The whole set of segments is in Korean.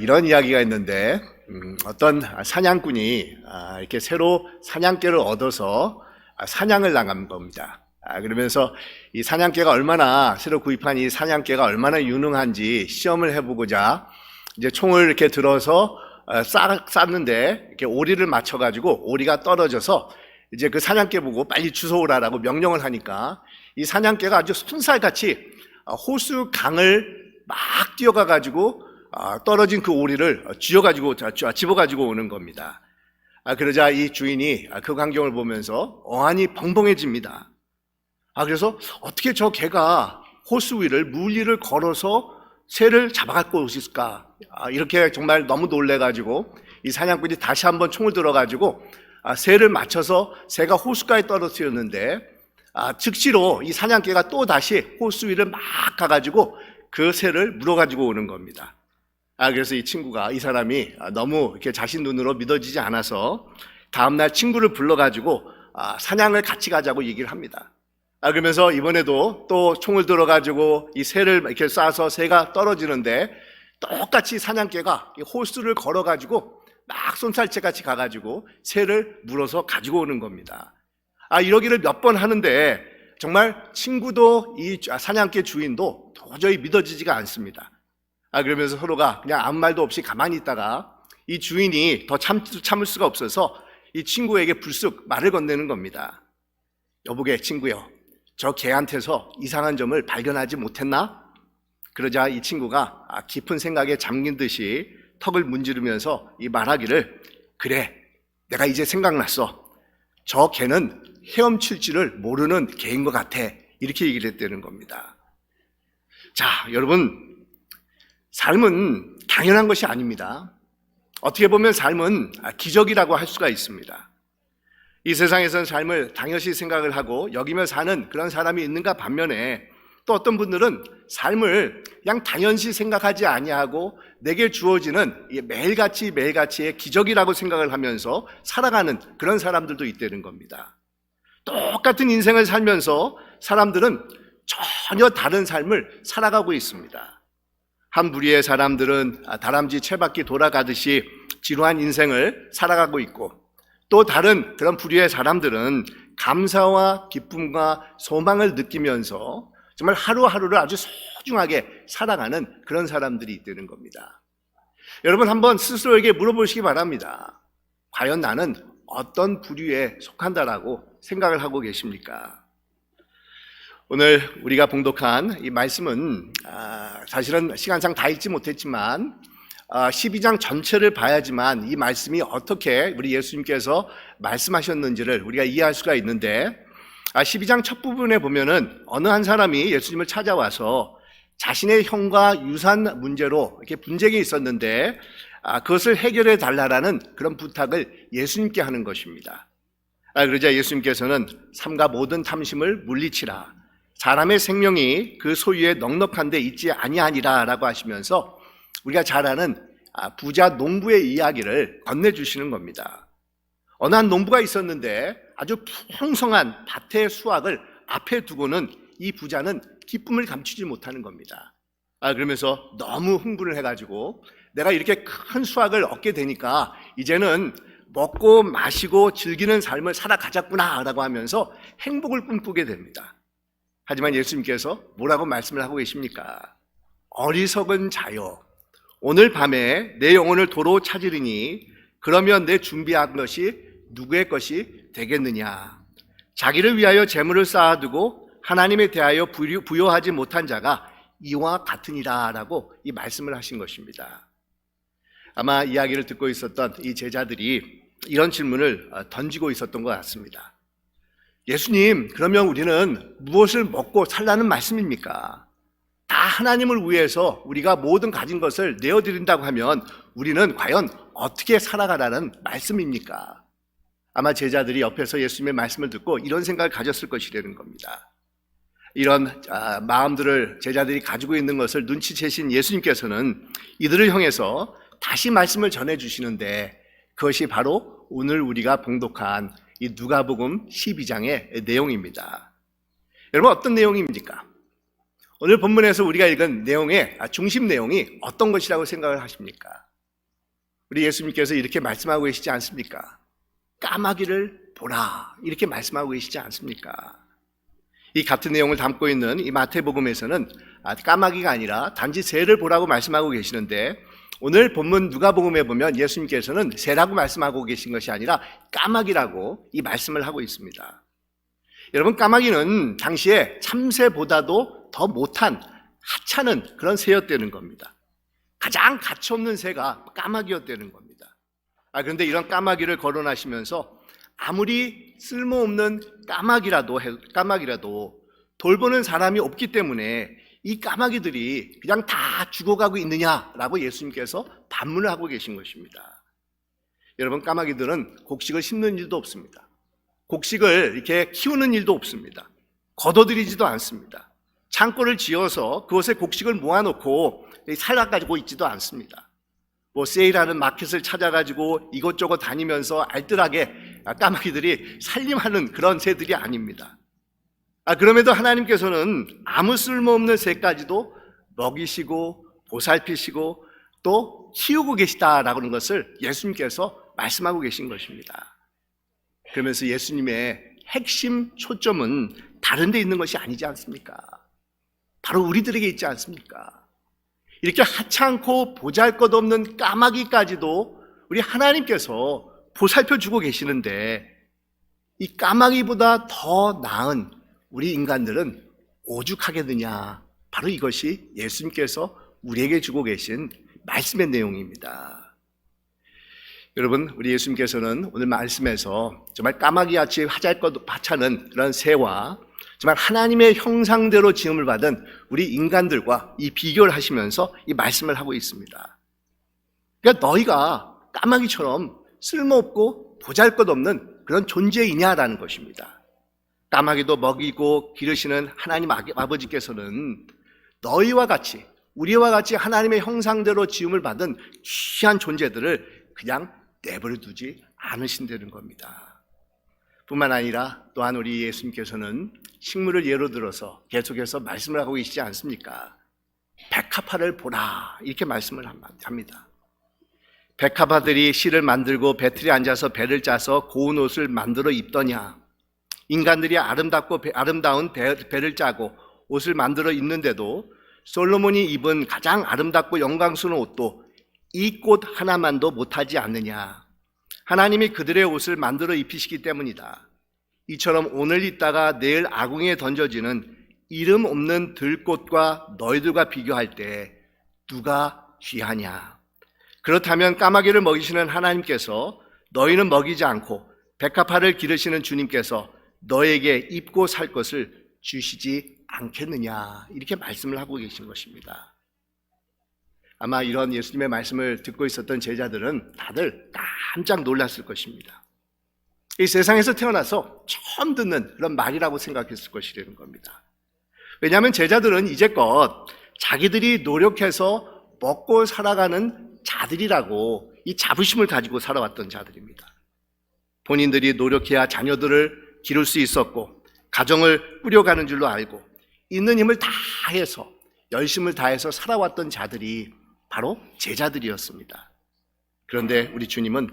이런 이야기가 있는데 어떤 사냥꾼이 이렇게 새로 사냥개를 얻어서 사냥을 나간 겁니다. 그러면서 이 사냥개가 얼마나 새로 구입한 이 사냥개가 얼마나 유능한지 시험을 해보고자 이제 총을 이렇게 들어서 쐈는데 이렇게 오리를 맞춰가지고 오리가 떨어져서 이제 그 사냥개 보고 빨리 주워오라라고 명령을 하니까 이 사냥개가 아주 순살같이 호수 강을 막 뛰어가가지고 떨어진 그 오리를 집어가지고 오는 겁니다. 그러자 이 주인이 그 광경을 보면서 어안이 벙벙해집니다. 그래서 어떻게 저 개가 호수 위를 물 위를 걸어서 새를 잡아갖고 오실까? 이렇게 정말 너무 놀래가지고 이 사냥꾼이 다시 한번 총을 들어가지고 새를 맞춰서 새가 호수가에 떨어뜨렸는데 즉시로 이 사냥개가 또 다시 호수 위를 막 가가지고 그 새를 물어가지고 오는 겁니다. 그래서 이 사람이 너무 이렇게 자신 눈으로 믿어지지 않아서 다음날 친구를 불러가지고 사냥을 같이 가자고 얘기를 합니다. 그러면서 이번에도 또 총을 들어가지고 이 새를 이렇게 쏴서 새가 떨어지는데 똑같이 사냥개가 호수를 걸어가지고 막 쏜살채 같이 가가지고 새를 물어서 가지고 오는 겁니다. 이러기를 몇 번 하는데 정말 친구도 이 사냥개 주인도 도저히 믿어지지가 않습니다. 그러면서 서로가 그냥 아무 말도 없이 가만히 있다가 이 주인이 더 참을 수가 없어서 이 친구에게 불쑥 말을 건네는 겁니다. 여보게 친구요, 저 개한테서 이상한 점을 발견하지 못했나? 그러자 이 친구가 깊은 생각에 잠긴 듯이 턱을 문지르면서 이 말하기를, 그래, 내가 이제 생각났어. 저 개는 헤엄칠 줄을 모르는 개인 것 같아. 이렇게 얘기를 했다는 겁니다. 자, 여러분, 삶은 당연한 것이 아닙니다. 어떻게 보면 삶은 기적이라고 할 수가 있습니다. 이 세상에서는 삶을 당연시 생각을 하고 여기며 사는 그런 사람이 있는가 반면에 또 어떤 분들은 삶을 그냥 당연시 생각하지 아니하고 내게 주어지는 매일같이의 기적이라고 생각을 하면서 살아가는 그런 사람들도 있다는 겁니다. 똑같은 인생을 살면서 사람들은 전혀 다른 삶을 살아가고 있습니다. 한 부류의 사람들은 다람쥐 채바퀴 돌아가듯이 지루한 인생을 살아가고 있고, 또 다른 그런 부류의 사람들은 감사와 기쁨과 소망을 느끼면서 정말 하루하루를 아주 소중하게 살아가는 그런 사람들이 있다는 겁니다. 여러분, 한번 스스로에게 물어보시기 바랍니다. 과연 나는 어떤 부류에 속한다라고 생각을 하고 계십니까? 오늘 우리가 봉독한 이 말씀은 사실은 시간상 다 읽지 못했지만 12장 전체를 봐야지만 이 말씀이 어떻게 우리 예수님께서 말씀하셨는지를 우리가 이해할 수가 있는데, 12장 첫 부분에 보면은 어느 한 사람이 예수님을 찾아와서 자신의 형과 유산 문제로 이렇게 분쟁이 있었는데 그것을 해결해 달라라는 그런 부탁을 예수님께 하는 것입니다. 그러자 예수님께서는 삼가 모든 탐심을 물리치라, 사람의 생명이 그 소유에 넉넉한데 있지 아니하니라 라고 하시면서 우리가 잘 아는 부자 농부의 이야기를 건네주시는 겁니다. 어느 한 농부가 있었는데 아주 풍성한 밭의 수확을 앞에 두고는 이 부자는 기쁨을 감추지 못하는 겁니다. 그러면서 너무 흥분을 해가지고 내가 이렇게 큰 수확을 얻게 되니까 이제는 먹고 마시고 즐기는 삶을 살아가자꾸나 라고 하면서 행복을 꿈꾸게 됩니다. 하지만 예수님께서 뭐라고 말씀을 하고 계십니까? 어리석은 자여, 오늘 밤에 내 영혼을 도로 찾으리니 그러면 내 준비한 것이 누구의 것이 되겠느냐? 자기를 위하여 재물을 쌓아두고 하나님에 대하여 부여하지 못한 자가 이와 같으니라 라고 이 말씀을 하신 것입니다. 아마 이야기를 듣고 있었던 이 제자들이 이런 질문을 던지고 있었던 것 같습니다. 예수님, 그러면 우리는 무엇을 먹고 살라는 말씀입니까? 다 하나님을 위해서 우리가 모든 가진 것을 내어드린다고 하면 우리는 과연 어떻게 살아가라는 말씀입니까? 아마 제자들이 옆에서 예수님의 말씀을 듣고 이런 생각을 가졌을 것이라는 겁니다. 이런 마음들을 제자들이 가지고 있는 것을 눈치채신 예수님께서는 이들을 향해서 다시 말씀을 전해주시는데 그것이 바로 오늘 우리가 봉독한 이 누가복음 12장의 내용입니다. 여러분, 어떤 내용입니까? 오늘 본문에서 우리가 읽은 내용의 중심 내용이 어떤 것이라고 생각을 하십니까? 우리 예수님께서 이렇게 말씀하고 계시지 않습니까? 까마귀를 보라, 이렇게 말씀하고 계시지 않습니까? 이 같은 내용을 담고 있는 이 마태복음에서는 까마귀가 아니라 단지 새를 보라고 말씀하고 계시는데, 오늘 본문 누가복음에 보면 예수님께서는 새라고 말씀하고 계신 것이 아니라 까마귀라고 이 말씀을 하고 있습니다. 여러분, 까마귀는 당시에 참새보다도 더 못한 하찮은 그런 새였다는 겁니다. 가장 가치없는 새가 까마귀였다는 겁니다. 그런데 이런 까마귀를 거론하시면서 아무리 쓸모없는 까마귀라도 돌보는 사람이 없기 때문에 이 까마귀들이 그냥 다 죽어가고 있느냐라고 예수님께서 반문을 하고 계신 것입니다. 여러분, 까마귀들은 곡식을 심는 일도 없습니다. 곡식을 이렇게 키우는 일도 없습니다. 걷어들이지도 않습니다. 창고를 지어서 그곳에 곡식을 모아놓고 살아가지고 있지도 않습니다. 세일하는 마켓을 찾아가지고 이곳저곳 다니면서 알뜰하게 까마귀들이 살림하는 그런 새들이 아닙니다. 그럼에도 하나님께서는 아무 쓸모없는 새까지도 먹이시고 보살피시고 또 키우고 계시다라고 하는 것을 예수님께서 말씀하고 계신 것입니다. 그러면서 예수님의 핵심 초점은 다른 데 있는 것이 아니지 않습니까? 바로 우리들에게 있지 않습니까? 이렇게 하찮고 보잘것없는 까마귀까지도 우리 하나님께서 보살펴주고 계시는데, 이 까마귀보다 더 나은 우리 인간들은 오죽하겠느냐. 바로 이것이 예수님께서 우리에게 주고 계신 말씀의 내용입니다. 여러분, 우리 예수님께서는 오늘 말씀에서 정말 까마귀같이 하찮은 그런 새와 정말 하나님의 형상대로 지음을 받은 우리 인간들과 이 비교를 하시면서 이 말씀을 하고 있습니다. 그러니까 너희가 까마귀처럼 쓸모없고 보잘것없는 그런 존재이냐라는 것입니다. 까마귀도 먹이고 기르시는 하나님 아버지께서는 너희와 같이, 우리와 같이 하나님의 형상대로 지음을 받은 귀한 존재들을 그냥 내버려 두지 않으신다는 겁니다. 뿐만 아니라 또한 우리 예수님께서는 식물을 예로 들어서 계속해서 말씀을 하고 계시지 않습니까? 백합화를 보라, 이렇게 말씀을 합니다. 백합화들이 실을 만들고 배틀에 앉아서 배를 짜서 고운 옷을 만들어 입더냐? 인간들이 아름다운 배를 짜고 옷을 만들어 입는데도 솔로몬이 입은 가장 아름답고 영광스러운 옷도 이 꽃 하나만도 못하지 않느냐? 하나님이 그들의 옷을 만들어 입히시기 때문이다. 이처럼 오늘 있다가 내일 아궁이에 던져지는 이름 없는 들꽃과 너희들과 비교할 때 누가 귀하냐? 그렇다면 까마귀를 먹이시는 하나님께서 너희는 먹이지 않고 백합화를 기르시는 주님께서 너에게 입고 살 것을 주시지 않겠느냐? 이렇게 말씀을 하고 계신 것입니다. 아마 이런 예수님의 말씀을 듣고 있었던 제자들은 다들 깜짝 놀랐을 것입니다. 이 세상에서 태어나서 처음 듣는 그런 말이라고 생각했을 것이라는 겁니다. 왜냐하면 제자들은 이제껏 자기들이 노력해서 먹고 살아가는 자들이라고 이 자부심을 가지고 살아왔던 자들입니다. 본인들이 노력해야 자녀들을 기를 수 있었고 가정을 꾸려가는 줄로 알고 있는 힘을 다해서 열심을 다해서 살아왔던 자들이 바로 제자들이었습니다. 그런데 우리 주님은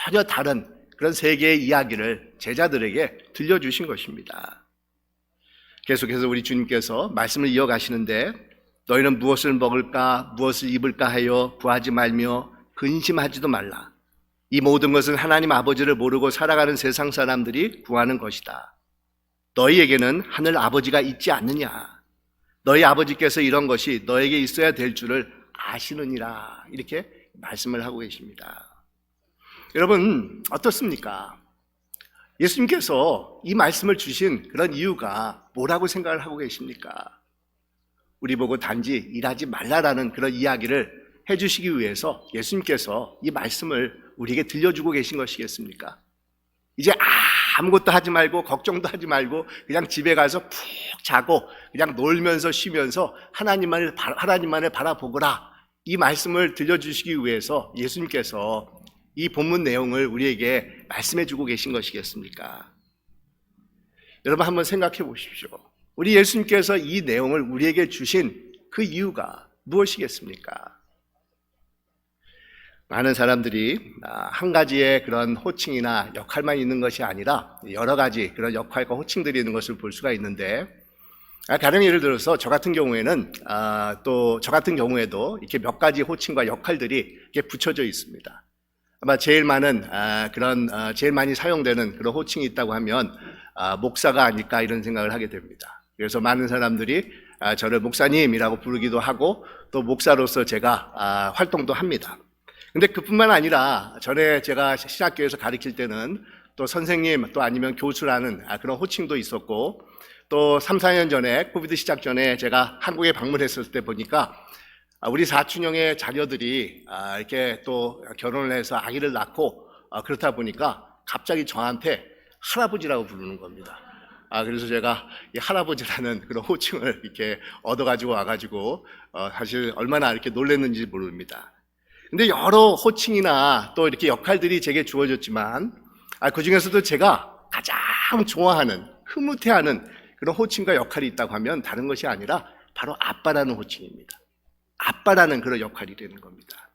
전혀 다른 그런 세계의 이야기를 제자들에게 들려주신 것입니다. 계속해서 우리 주님께서 말씀을 이어가시는데 너희는 무엇을 먹을까 무엇을 입을까 하여 구하지 말며 근심하지도 말라. 이 모든 것은 하나님 아버지를 모르고 살아가는 세상 사람들이 구하는 것이다. 너희에게는 하늘 아버지가 있지 않느냐? 너희 아버지께서 이런 것이 너에게 있어야 될 줄을 아시느니라. 이렇게 말씀을 하고 계십니다. 여러분, 어떻습니까? 예수님께서 이 말씀을 주신 그런 이유가 뭐라고 생각을 하고 계십니까? 우리 보고 단지 일하지 말라라는 그런 이야기를 해주시기 위해서 예수님께서 이 말씀을 우리에게 들려주고 계신 것이겠습니까? 이제 아무것도 하지 말고 걱정도 하지 말고 그냥 집에 가서 푹 자고 그냥 놀면서 쉬면서 하나님만을 바라보거라, 이 말씀을 들려주시기 위해서 예수님께서 이 본문 내용을 우리에게 말씀해 주고 계신 것이겠습니까? 여러분 한번 생각해 보십시오. 우리 예수님께서 이 내용을 우리에게 주신 그 이유가 무엇이겠습니까? 많은 사람들이 한 가지의 그런 호칭이나 역할만 있는 것이 아니라 여러 가지 그런 역할과 호칭들이 있는 것을 볼 수가 있는데, 가령 예를 들어서 저 같은 경우에는 또 저 같은 경우에도 이렇게 몇 가지 호칭과 역할들이 이렇게 붙여져 있습니다. 아마 제일 많은 제일 많이 사용되는 그런 호칭이 있다고 하면 목사가 아닐까 이런 생각을 하게 됩니다. 그래서 많은 사람들이 저를 목사님이라고 부르기도 하고 또 목사로서 제가 활동도 합니다. 근데 그뿐만 아니라 전에 제가 신학교에서 가르칠 때는 또 선생님 또 아니면 교수라는 그런 호칭도 있었고, 또 3, 4년 전에 코비드 시작 전에 제가 한국에 방문했을 때 보니까 우리 사촌형의 자녀들이 이렇게 또 결혼을 해서 아기를 낳고 그렇다 보니까 갑자기 저한테 할아버지라고 부르는 겁니다. 그래서 제가 이 할아버지라는 그런 호칭을 이렇게 얻어가지고 와가지고 사실 얼마나 이렇게 놀랐는지 모릅니다. 근데 여러 호칭이나 또 이렇게 역할들이 제게 주어졌지만 그 중에서도 제가 가장 좋아하는, 흐뭇해하는 그런 호칭과 역할이 있다고 하면 다른 것이 아니라 바로 아빠라는 호칭입니다. 아빠라는 그런 역할이 되는 겁니다.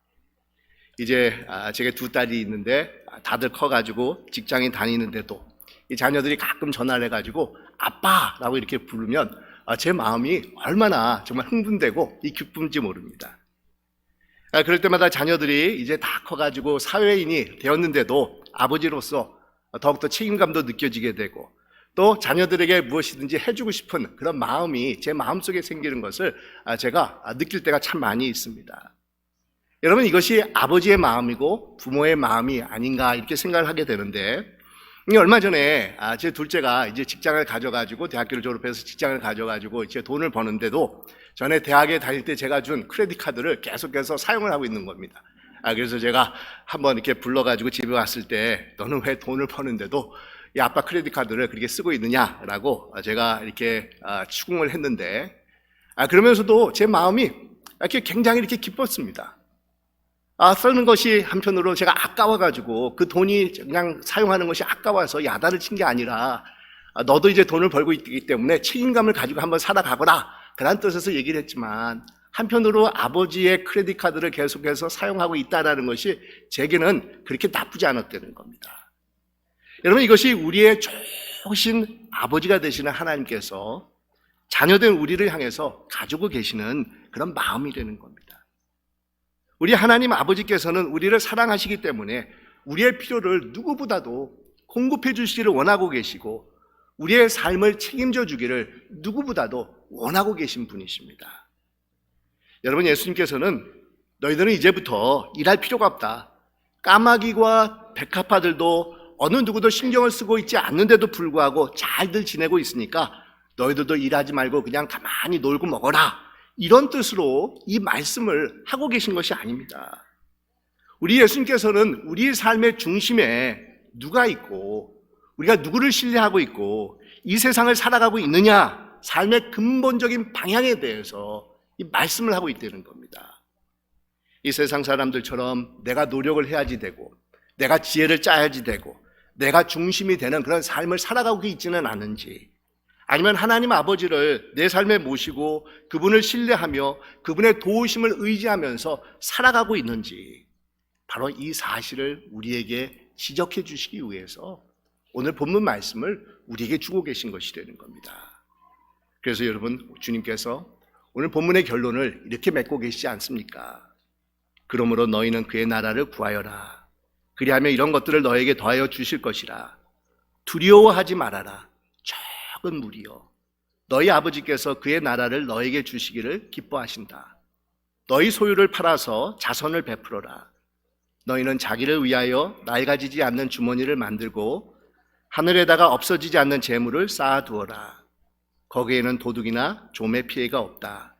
이제 제게 두 딸이 있는데 다들 커가지고 직장에 다니는데도 이 자녀들이 가끔 전화를 해가지고 아빠라고 이렇게 부르면 제 마음이 얼마나 정말 흥분되고 이 기쁨인지 모릅니다. 그럴 때마다 자녀들이 이제 다 커가지고 사회인이 되었는데도 아버지로서 더욱더 책임감도 느껴지게 되고 또 자녀들에게 무엇이든지 해주고 싶은 그런 마음이 제 마음속에 생기는 것을 제가 느낄 때가 참 많이 있습니다. 여러분, 이것이 아버지의 마음이고 부모의 마음이 아닌가 이렇게 생각을 하게 되는데, 얼마 전에 제 둘째가 이제 직장을 가져가지고 대학교를 졸업해서 직장을 가져가지고 이제 돈을 버는데도 전에 대학에 다닐 때 제가 준 크레딧 카드를 계속해서 사용을 하고 있는 겁니다. 그래서 제가 한번 이렇게 불러가지고 집에 왔을 때 너는 왜 돈을 버는데도 이 아빠 크레딧 카드를 그렇게 쓰고 있느냐라고 제가 이렇게 추궁을 했는데, 그러면서도 제 마음이 이렇게 굉장히 이렇게 기뻤습니다. 쓰는 것이 한편으로 제가 아까워가지고 그 돈이 그냥 사용하는 것이 아까워서 야단을 친 게 아니라 너도 이제 돈을 벌고 있기 때문에 책임감을 가지고 한번 살아가거라, 그런 뜻에서 얘기를 했지만 한편으로 아버지의 크레딧 카드를 계속해서 사용하고 있다는 것이 제게는 그렇게 나쁘지 않았다는 겁니다. 여러분, 이것이 우리의 좋으신 아버지가 되시는 하나님께서 자녀된 우리를 향해서 가지고 계시는 그런 마음이 되는 겁니다. 우리 하나님 아버지께서는 우리를 사랑하시기 때문에 우리의 필요를 누구보다도 공급해 주시기를 원하고 계시고 우리의 삶을 책임져 주기를 누구보다도 원하고 계신 분이십니다. 여러분, 예수님께서는 너희들은 이제부터 일할 필요가 없다. 까마귀와 백합화들도 어느 누구도 신경을 쓰고 있지 않는데도 불구하고 잘들 지내고 있으니까 너희들도 일하지 말고 그냥 가만히 놀고 먹어라, 이런 뜻으로 이 말씀을 하고 계신 것이 아닙니다. 우리 예수님께서는 우리 삶의 중심에 누가 있고 우리가 누구를 신뢰하고 있고 이 세상을 살아가고 있느냐, 삶의 근본적인 방향에 대해서 이 말씀을 하고 있다는 겁니다. 이 세상 사람들처럼 내가 노력을 해야지 되고 내가 지혜를 짜야지 되고 내가 중심이 되는 그런 삶을 살아가고 있지는 않은지, 아니면 하나님 아버지를 내 삶에 모시고 그분을 신뢰하며 그분의 도우심을 의지하면서 살아가고 있는지, 바로 이 사실을 우리에게 지적해 주시기 위해서 오늘 본문 말씀을 우리에게 주고 계신 것이 되는 겁니다. 그래서 여러분, 주님께서 오늘 본문의 결론을 이렇게 맺고 계시지 않습니까? 그러므로 너희는 그의 나라를 구하여라. 그리하면 이런 것들을 너에게 더하여 주실 것이라. 두려워하지 말아라. 적은 무리여, 너희 아버지께서 그의 나라를 너에게 주시기를 기뻐하신다. 너희 소유를 팔아서 자선을 베풀어라. 너희는 자기를 위하여 낡아지지 않는 주머니를 만들고 하늘에다가 없어지지 않는 재물을 쌓아두어라. 거기에는 도둑이나 좀의 피해가 없다.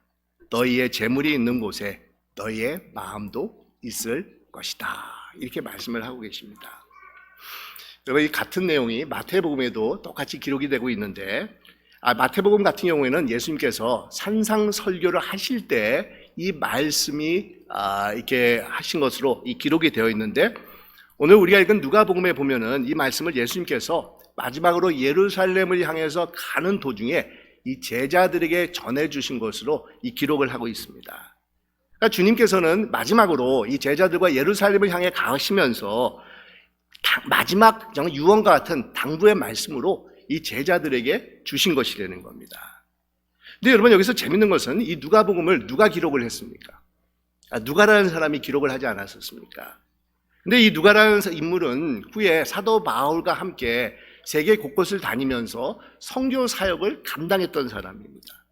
너희의 재물이 있는 곳에 너희의 마음도 있을 것이다. 이렇게 말씀을 하고 계십니다. 여러분, 이 같은 내용이 마태복음에도 똑같이 기록이 되고 있는데, 마태복음 같은 경우에는 예수님께서 산상설교를 하실 때 이 말씀이 이렇게 하신 것으로 이 기록이 되어 있는데, 오늘 우리가 읽은 누가복음에 보면은 이 말씀을 예수님께서 마지막으로 예루살렘을 향해서 가는 도중에 이 제자들에게 전해주신 것으로 이 기록을 하고 있습니다. 그러니까 주님께서는 마지막으로 이 제자들과 예루살렘을 향해 가시면서 마지막 정말 유언과 같은 당부의 말씀으로 이 제자들에게 주신 것이라는 겁니다. 근데 여러분, 여기서 재밌는 것은 이 누가복음을 누가 기록을 했습니까? 누가라는 사람이 기록을 하지 않았었습니까? 근데 이 누가라는 인물은 후에 사도 바울과 함께 세계 곳곳을 다니면서 선교 사역을 감당했던 사람입니다.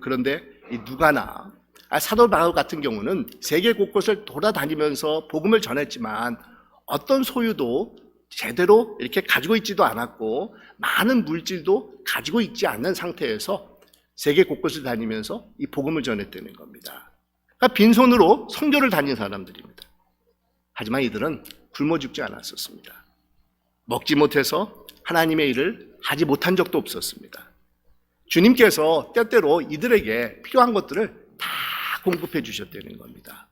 그런데 이 누가나 사도 바울 같은 경우는 세계 곳곳을 돌아다니면서 복음을 전했지만 어떤 소유도 제대로 이렇게 가지고 있지도 않았고 많은 물질도 가지고 있지 않는 상태에서 세계 곳곳을 다니면서 이 복음을 전했다는 겁니다. 그러니까 빈손으로 선교를 다닌 사람들입니다. 하지만 이들은 굶어 죽지 않았었습니다. 먹지 못해서 하나님의 일을 하지 못한 적도 없었습니다. 주님께서 때때로 이들에게 필요한 것들을 다 공급해 주셨다는 겁니다.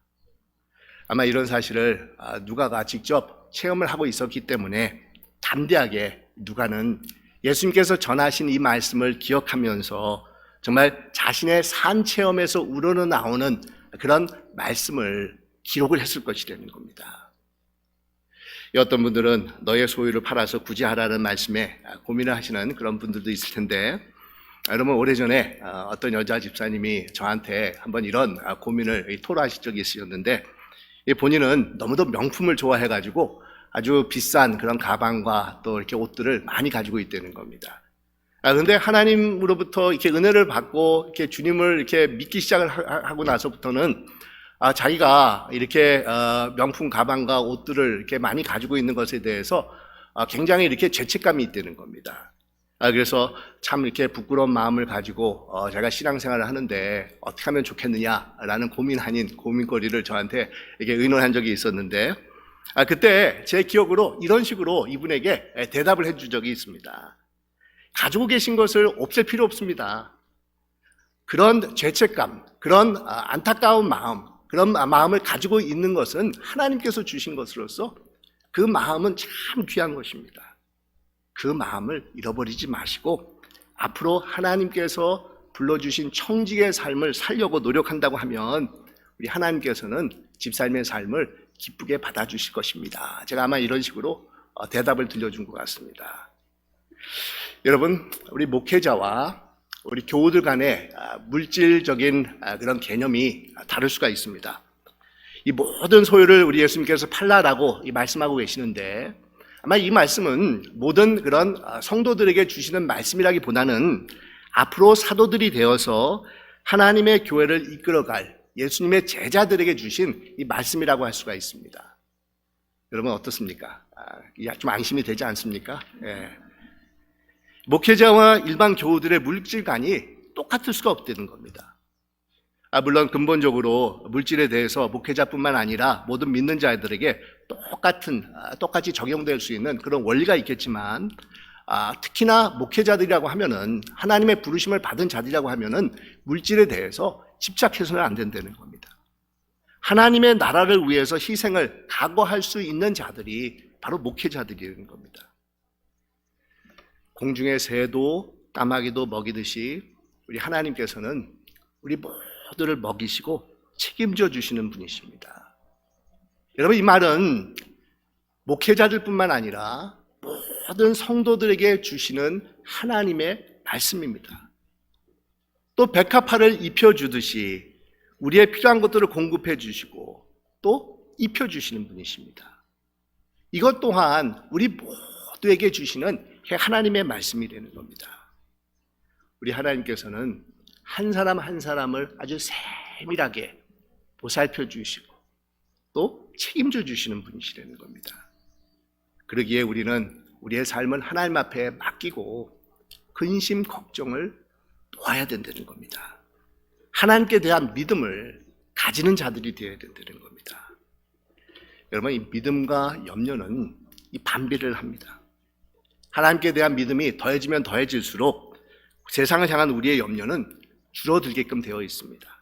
아마 이런 사실을 누가가 직접 체험을 하고 있었기 때문에 담대하게 누가는 예수님께서 전하신 이 말씀을 기억하면서 정말 자신의 산 체험에서 우러나오는 그런 말씀을 기록을 했을 것이라는 겁니다. 어떤 분들은 너의 소유를 팔아서 구제하라는 말씀에 고민을 하시는 그런 분들도 있을 텐데, 여러분, 오래전에 어떤 여자 집사님이 저한테 한번 이런 고민을 토로하신 적이 있으셨는데, 본인은 너무도 명품을 좋아해가지고 아주 비싼 그런 가방과 또 이렇게 옷들을 많이 가지고 있다는 겁니다. 그런데 하나님으로부터 이렇게 은혜를 받고 이렇게 주님을 이렇게 믿기 시작을 하고 나서부터는 자기가 이렇게 명품 가방과 옷들을 이렇게 많이 가지고 있는 것에 대해서 굉장히 이렇게 죄책감이 있다는 겁니다. 그래서 참 이렇게 부끄러운 마음을 가지고 제가 신앙생활을 하는데 어떻게 하면 좋겠느냐라는 고민 아닌 고민거리를 저한테 이렇게 의논한 적이 있었는데, 그때 제 기억으로 이런 식으로 이분에게 대답을 해준 적이 있습니다. 가지고 계신 것을 없앨 필요 없습니다. 그런 죄책감, 그런 안타까운 마음, 그런 마음을 가지고 있는 것은 하나님께서 주신 것으로서 그 마음은 참 귀한 것입니다. 그 마음을 잃어버리지 마시고 앞으로 하나님께서 불러주신 청직의 삶을 살려고 노력한다고 하면 우리 하나님께서는 집사님의 삶을 기쁘게 받아주실 것입니다. 제가 아마 이런 식으로 대답을 들려준 것 같습니다. 여러분, 우리 목회자와 우리 교우들 간의 물질적인 그런 개념이 다를 수가 있습니다. 이 모든 소유를 우리 예수님께서 팔라라고 말씀하고 계시는데, 아마 이 말씀은 모든 그런 성도들에게 주시는 말씀이라기보다는 앞으로 사도들이 되어서 하나님의 교회를 이끌어갈 예수님의 제자들에게 주신 이 말씀이라고 할 수가 있습니다. 여러분, 어떻습니까? 좀 안심이 되지 않습니까? 예. 목회자와 일반 교우들의 물질관이 똑같을 수가 없다는 겁니다. 물론 근본적으로 물질에 대해서 목회자뿐만 아니라 모든 믿는 자들에게 똑같이 적용될 수 있는 그런 원리가 있겠지만, 특히나 목회자들이라고 하면은, 하나님의 부르심을 받은 자들이라고 하면은 물질에 대해서 집착해서는 안 된다는 겁니다. 하나님의 나라를 위해서 희생을 각오할 수 있는 자들이 바로 목회자들이라는 겁니다. 공중의 새도 까마귀도 먹이듯이 우리 하나님께서는 우리 모두를 먹이시고 책임져 주시는 분이십니다. 여러분, 이 말은 목회자들뿐만 아니라 모든 성도들에게 주시는 하나님의 말씀입니다. 또 백합화를 입혀주듯이 우리의 필요한 것들을 공급해 주시고 또 입혀주시는 분이십니다. 이것 또한 우리 모두에게 주시는 하나님의 말씀이라는 겁니다. 우리 하나님께서는 한 사람 한 사람을 아주 세밀하게 보살펴 주시고 또 책임져 주시는 분이시라는 겁니다. 그러기에 우리는 우리의 삶을 하나님 앞에 맡기고 근심 걱정을 놓아야 된다는 겁니다. 하나님께 대한 믿음을 가지는 자들이 되어야 된다는 겁니다. 여러분, 이 믿음과 염려는 이 반비를 합니다. 하나님께 대한 믿음이 더해지면 더해질수록 세상을 향한 우리의 염려는 줄어들게끔 되어 있습니다.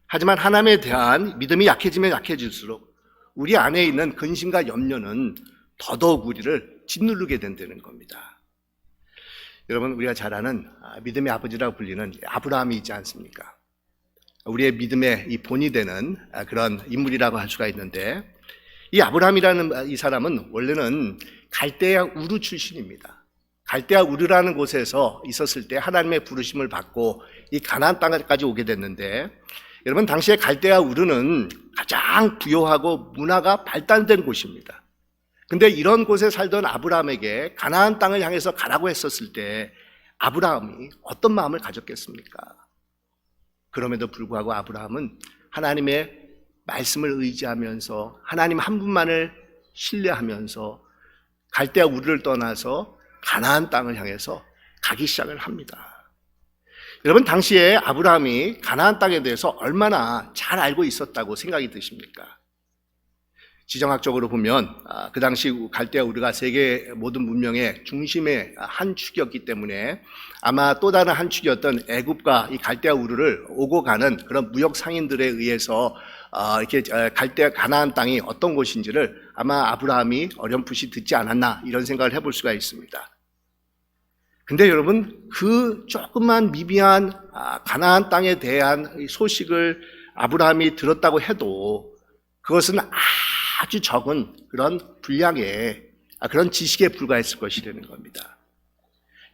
하지만 하나님에 대한 믿음이 약해지면 약해질수록 우리 안에 있는 근심과 염려는 더더욱 우리를 짓누르게 된다는 겁니다. 여러분, 우리가 잘 아는 믿음의 아버지라고 불리는 아브라함이 있지 않습니까? 우리의 믿음의 이 본이 되는 그런 인물이라고 할 수가 있는데, 이 아브라함이라는 이 사람은 원래는 갈대아 우르 출신입니다. 갈대아 우르라는 곳에서 있었을 때 하나님의 부르심을 받고 이 가나안 땅까지 오게 됐는데, 여러분, 당시에 갈대아 우르는 가장 부유하고 문화가 발달된 곳입니다. 근데 이런 곳에 살던 아브라함에게 가나안 땅을 향해서 가라고 했었을 때 아브라함이 어떤 마음을 가졌겠습니까? 그럼에도 불구하고 아브라함은 하나님의 말씀을 의지하면서 하나님 한 분만을 신뢰하면서 갈대아 우르를 떠나서 가나안 땅을 향해서 가기 시작을 합니다. 여러분, 당시에 아브라함이 가나안 땅에 대해서 얼마나 잘 알고 있었다고 생각이 드십니까? 지정학적으로 보면 그 당시 갈대아 우르가 세계 모든 문명의 중심의 한 축이었기 때문에 아마 또 다른 한 축이었던 애굽과 이 갈대아 우르를 오고 가는 그런 무역 상인들에 의해서 이렇게 가나안 땅이 어떤 곳인지를 아마 아브라함이 어렴풋이 듣지 않았나, 이런 생각을 해볼 수가 있습니다. 근데 여러분, 그 조그만 미비한 가나안 땅에 대한 소식을 아브라함이 들었다고 해도 그것은 아주 적은 그런 분량의 그런 지식에 불과했을 것이라는 겁니다.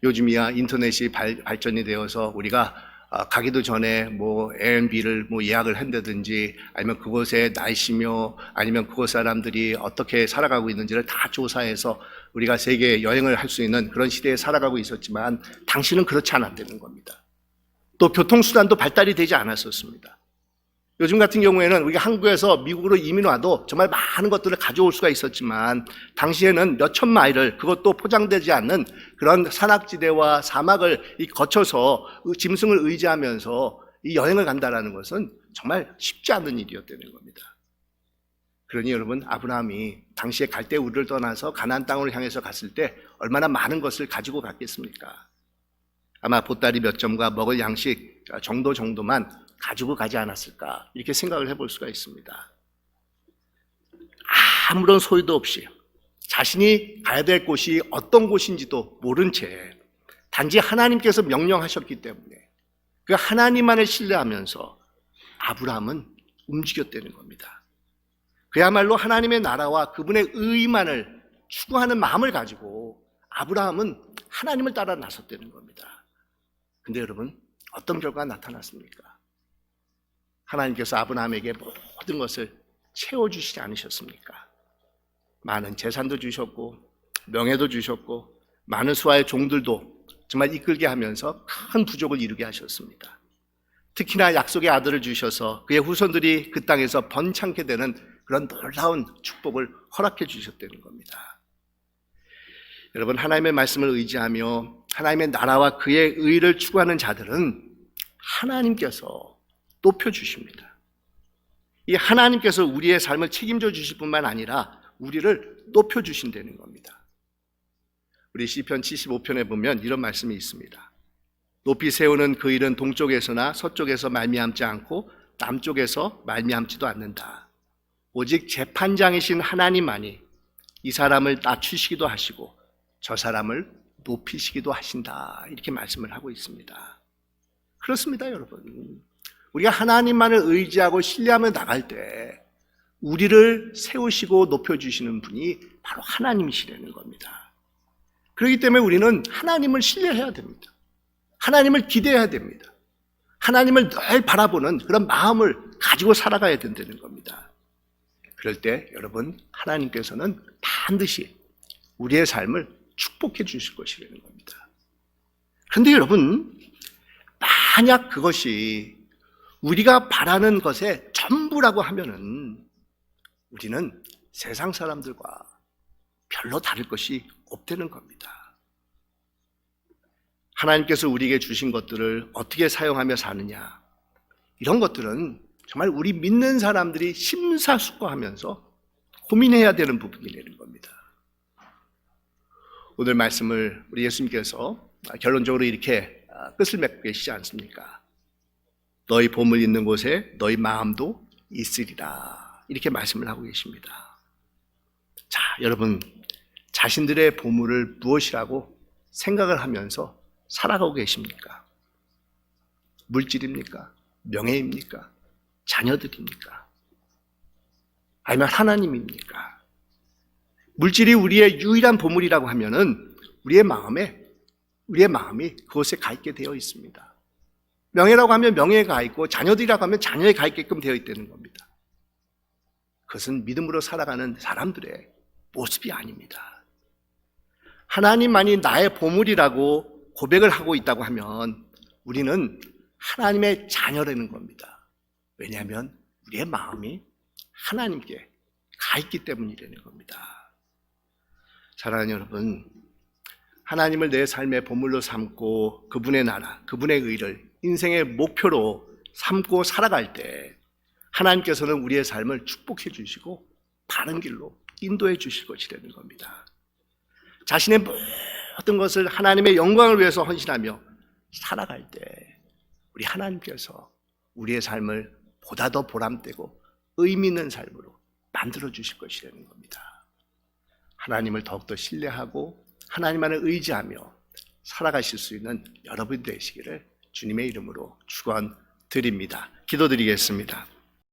요즘이야 인터넷이 발전이 되어서 우리가 가기도 전에 뭐 Airbnb를 예약을 한다든지, 아니면 그곳의 날씨며 아니면 그곳 사람들이 어떻게 살아가고 있는지를 다 조사해서 우리가 세계 여행을 할 수 있는 그런 시대에 살아가고 있었지만, 당시는 그렇지 않았다는 겁니다. 또 교통수단도 발달이 되지 않았었습니다. 요즘 같은 경우에는 우리가 한국에서 미국으로 이민 와도 정말 많은 것들을 가져올 수가 있었지만, 당시에는 몇천 마일을, 그것도 포장되지 않는 그런 산악지대와 사막을 거쳐서 짐승을 의지하면서 이 여행을 간다는 것은 정말 쉽지 않은 일이었다는 겁니다. 그러니 여러분, 아브라함이 당시에 갈대 우르를 떠나서 가나안 땅으로 향해서 갔을 때 얼마나 많은 것을 가지고 갔겠습니까? 아마 보따리 몇 점과 먹을 양식 정도만 가지고 가지 않았을까, 이렇게 생각을 해볼 수가 있습니다. 아무런 소유도 없이 자신이 가야 될 곳이 어떤 곳인지도 모른 채 단지 하나님께서 명령하셨기 때문에 그 하나님만을 신뢰하면서 아브라함은 움직였다는 겁니다. 그야말로 하나님의 나라와 그분의 의만을 추구하는 마음을 가지고 아브라함은 하나님을 따라 나섰다는 겁니다. 근데 여러분, 어떤 결과가 나타났습니까? 하나님께서 아브라함에게 모든 것을 채워주시지 않으셨습니까? 많은 재산도 주셨고 명예도 주셨고 많은 수하의 종들도 정말 이끌게 하면서 큰 부족을 이루게 하셨습니다. 특히나 약속의 아들을 주셔서 그의 후손들이 그 땅에서 번창케 되는 그런 놀라운 축복을 허락해 주셨다는 겁니다. 여러분, 하나님의 말씀을 의지하며 하나님의 나라와 그의 의를 추구하는 자들은 하나님께서 높여주십니다. 이 하나님께서 우리의 삶을 책임져 주실 뿐만 아니라 우리를 높여주신다는 겁니다. 우리 시편 75편에 보면 이런 말씀이 있습니다. 높이 세우는 그 일은 동쪽에서나 서쪽에서 말미암지 않고 남쪽에서 말미암지도 않는다. 오직 재판장이신 하나님만이 이 사람을 낮추시기도 하시고 저 사람을 높이시기도 하신다, 이렇게 말씀을 하고 있습니다. 그렇습니다, 여러분. 우리가 하나님만을 의지하고 신뢰하며 나갈 때 우리를 세우시고 높여주시는 분이 바로 하나님이시라는 겁니다. 그렇기 때문에 우리는 하나님을 신뢰해야 됩니다. 하나님을 기대해야 됩니다. 하나님을 늘 바라보는 그런 마음을 가지고 살아가야 된다는 겁니다. 그럴 때 여러분, 하나님께서는 반드시 우리의 삶을 축복해 주실 것이라는 겁니다. 그런데 여러분, 만약 그것이 우리가 바라는 것의 전부라고 하면은 우리는 세상 사람들과 별로 다를 것이 없다는 겁니다. 하나님께서 우리에게 주신 것들을 어떻게 사용하며 사느냐, 이런 것들은 정말 우리 믿는 사람들이 심사숙고하면서 고민해야 되는 부분이라는 겁니다. 오늘 말씀을 우리 예수님께서 결론적으로 이렇게 끝을 맺고 계시지 않습니까? 너희 보물 있는 곳에 너희 마음도 있으리라, 이렇게 말씀을 하고 계십니다. 자, 여러분, 자신들의 보물을 무엇이라고 생각을 하면서 살아가고 계십니까? 물질입니까? 명예입니까? 자녀들입니까? 아니면 하나님입니까? 물질이 우리의 유일한 보물이라고 하면은 우리의 마음이 그곳에 가 있게 되어 있습니다. 명예라고 하면 명예가 가 있고 자녀들이라고 하면 자녀에 가 있게끔 되어 있다는 겁니다. 그것은 믿음으로 살아가는 사람들의 모습이 아닙니다. 하나님만이 나의 보물이라고 고백을 하고 있다고 하면 우리는 하나님의 자녀라는 겁니다. 왜냐하면 우리의 마음이 하나님께 가 있기 때문이라는 겁니다. 사랑하는 여러분, 하나님을 내 삶의 보물로 삼고 그분의 나라, 그분의 의를 인생의 목표로 삼고 살아갈 때 하나님께서는 우리의 삶을 축복해 주시고 바른 길로 인도해 주실 것이라는 겁니다. 자신의 모든 것을 하나님의 영광을 위해서 헌신하며 살아갈 때 우리 하나님께서 우리의 삶을 보다 더 보람되고 의미 있는 삶으로 만들어 주실 것이라는 겁니다. 하나님을 더욱더 신뢰하고 하나님만을 의지하며 살아가실 수 있는 여러분 되시기를 주님의 이름으로 축원드립니다. 기도드리겠습니다.